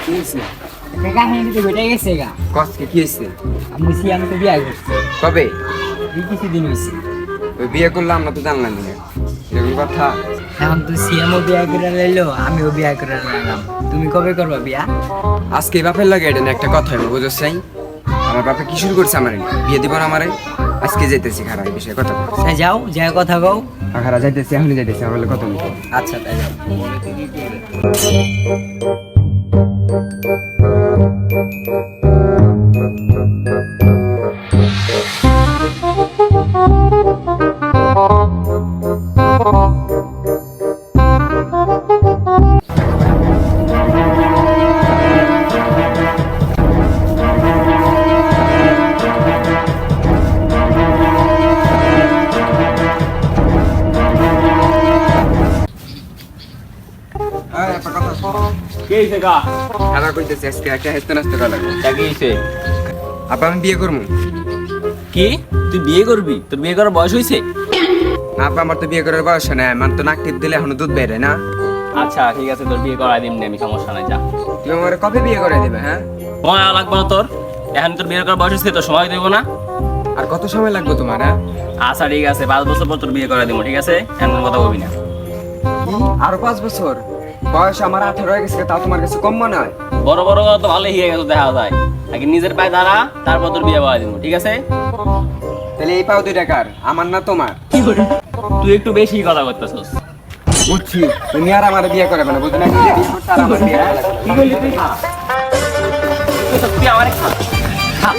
কি হয়েছে? কাহিনীতে ঘটে গেছে গা। কষ্টে কি হয়েছে? আমি সিয়ামকে বিয়ে করছি। কবে? এই কিছুদিন হয়েছে। ওই বিয়ে করলাম না তো জানলাম না এরকম কথা। এখন তো সিয়ামও বিয়ে করে লাইলো, আমিও বিয়ে করে লাইলাম। তুমি কবে করবা বিয়া? আজকে বাপের লাগে এটা না একটা কথা হবে বুঝছ নাই? আমার বাপে কি শুরু করছে আমার বিয়ে দিব না আমারে। আজকে যাইতেছি খারাপ এই বিষয়ে কথা বলছি। আচ্ছা যাও, যা কথা কও। খারা যাইতেছি এখনই যাইতেছি আমার বলে কথা বলতে। আচ্ছা তাই যাও। একটা কথা কে হইছে গা? খেলা কইতেছি আজকে একটা হেস্তে নাস্তে করা লাগবে। তা কি হইছে? আপা আমি বিয়ে করবো। কি? তুই বিয়ে করবি? তোর বিয়ে করার বয়স হইছে? আপা আমার তো বিয়ে করার বয়স নাই, আমার তো নাক টিপ দিলে এখনো দুধ বেরোয় না। আচ্ছা ঠিক আছে, তোর বিয়ে করাই দিমনি আমি, সমস্যা নাই, যা। তুমি আমার কবে বিয়ে করে দেবে? হ্যাঁ, সময় আর লাগবে না তোর। এখন তোর বিয়ে করার বয়স হইছে, তোর সময় দেবো না। আর কত সময় লাগবে তোমার? হ্যাঁ, আচ্ছা ঠিক আছে, 5 বছর পর তোর বিয়ে করাই দিব, ঠিক আছে? এমন কথা বলবি না। কি আরো 5 বছর? বয়স আমার 18 হয়ে গেছে, তাও তোমার কাছে কম মনে হয়? বড় বড় কথা তো ভালোই হয়ে গেছে, দেখা যায়। আগে নিজের পায়ে দাঁড়া, তারপর তোর বিয়ে করাই দিব, ঠিক আছে? তাহলে এই পাও 2 টাকার, আমার না তোমার? তুই একটু বেশি কথা করতেছস। বুঝছি, তুমি আর আমার বিয়ে করবে না, বুঝলে? নিজে বিয়ে করতে আর আমার বিয়ে করা লাগবে না। কি বললি তুই? খা। তুই সত্যি আমারে খা। খা।